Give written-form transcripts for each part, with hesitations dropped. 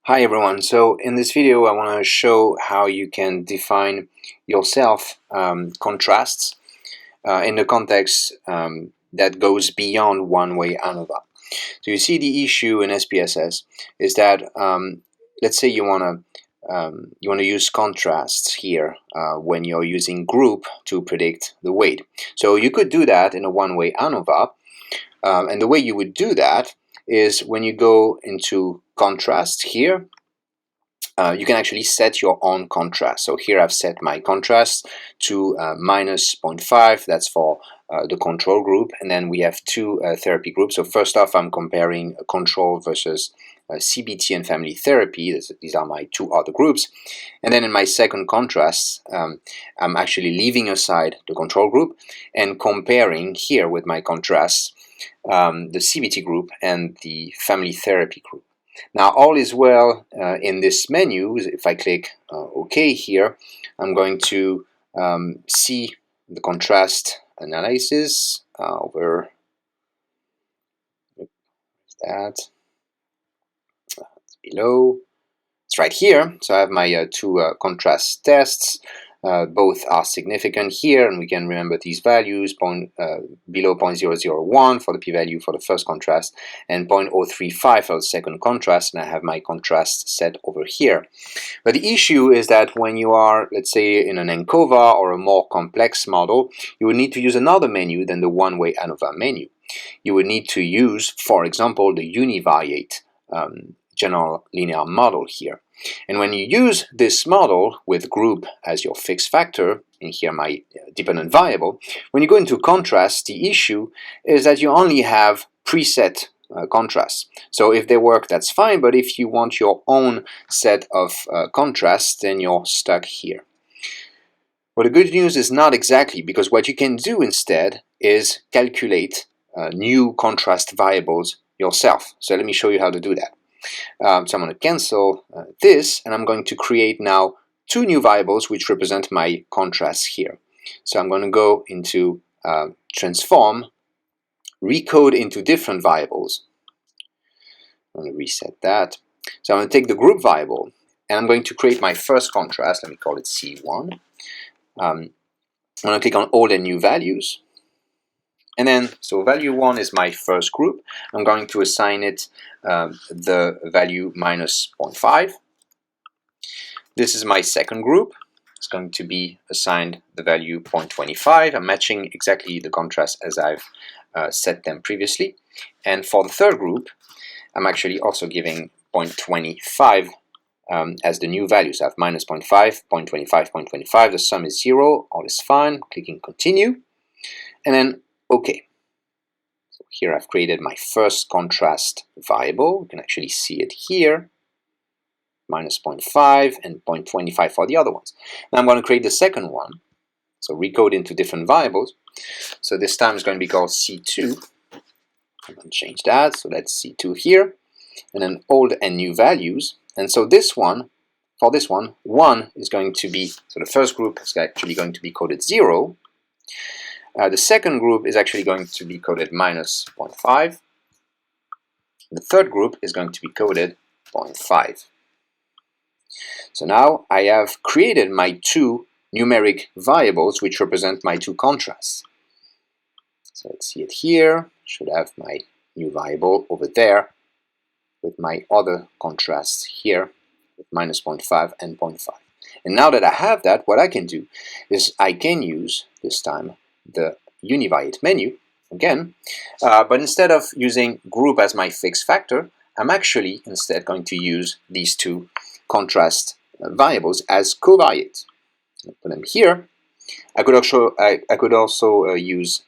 Hi everyone, so in this video I want to show how you can define yourself contrasts in the context that goes beyond one-way ANOVA. So you see the issue in SPSS is that let's say you want to use contrasts here when you're using group to predict the weight. So you could do that in a one-way ANOVA, and the way you would do that is when you go into contrast here. You can actually set your own contrast. So here I've set my contrast to minus 0.5. That's for the control group. And then we have two therapy groups. So first off, I'm comparing control versus CBT and family therapy. These are my two other groups. And then in my second contrast, I'm actually leaving aside the control group and comparing here with my contrast the CBT group and the family therapy group. Now all is well in this menu. If I click OK here, I'm going to see the contrast analysis over that. It's below. It's right here. So I have my two contrast tests. Both are significant here, and we can remember these values below 0.001 for the p-value for the first contrast and 0.035 for the second contrast, and I have my contrast set over here. But the issue is that when you are, let's say, in an ANOVA or a more complex model, you would need to use another menu than the one-way ANOVA menu. You would need to use, for example, the univariate general linear model here. And when you use this model with group as your fixed factor, and here my dependent variable, when you go into contrast, the issue is that you only have preset contrasts. So if they work, that's fine, but if you want your own set of contrasts, then you're stuck here. Well, the good news is not exactly, because what you can do instead is calculate new contrast variables yourself. So let me show you how to do that. So I'm going to cancel this, and I'm going to create now two new variables which represent my contrasts here. So I'm going to go into transform, recode into different variables. I'm going to reset that. So I'm going to take the group variable, and I'm going to create my first contrast. Let me call it C1. I'm going to click on old and new values. And then, so value 1 is my first group. I'm going to assign it the value minus 0.5. This is my second group. It's going to be assigned the value 0.25. I'm matching exactly the contrast as I've set them previously. And for the third group, I'm actually also giving 0.25 as the new value. So I have minus 0.5, 0.25, 0.25. The sum is 0. All is fine. Clicking continue. And then OK. So here I've created my first contrast variable. You can actually see it here. Minus 0.5 and 0.25 for the other ones. Now I'm going to create the second one. So recode into different variables. So this time it's going to be called C2. I'm going to change that. So that's C2 here. And then old and new values. And so this one, for this one, 1 is going to be, so the first group is actually going to be coded 0. The second group is actually going to be coded minus 0.5. The third group is going to be coded 0.5. So now I have created my two numeric variables which represent my two contrasts. So let's see it here. Should have my new variable over there with my other contrasts here with minus 0.5 and 0.5. And now that I have that, what I can do is I can use this time the univariate menu again, but instead of using group as my fixed factor, I'm actually instead going to use these two contrast variables as covariates. Put them here. I could also use,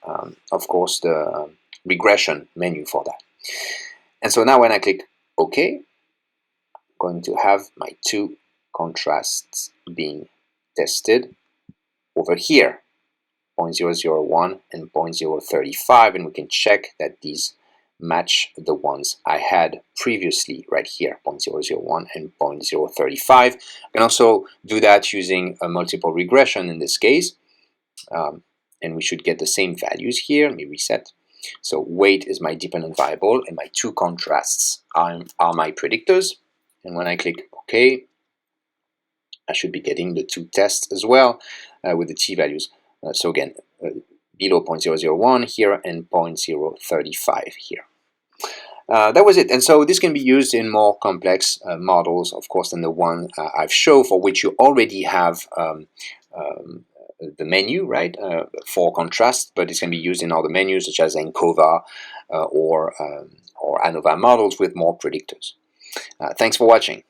of course, the regression menu for that. And so now when I click OK, I'm going to have my two contrasts being tested over here. 0.001 and 0.035, and we can check that these match the ones I had previously right here, 0.001 and 0.035. I can also do that using a multiple regression in this case, and we should get the same values here. Let me reset. So weight is my dependent variable, and my two contrasts are my predictors. And when I click OK, I should be getting the two tests as well with the t-values. So again, below 0.001 here and 0.035 here. That was it. And so this can be used in more complex models, of course, than the one I've shown, for which you already have the menu, right, for contrast, but it can be used in other menus such as ANOVA or ANOVA models with more predictors. Thanks for watching.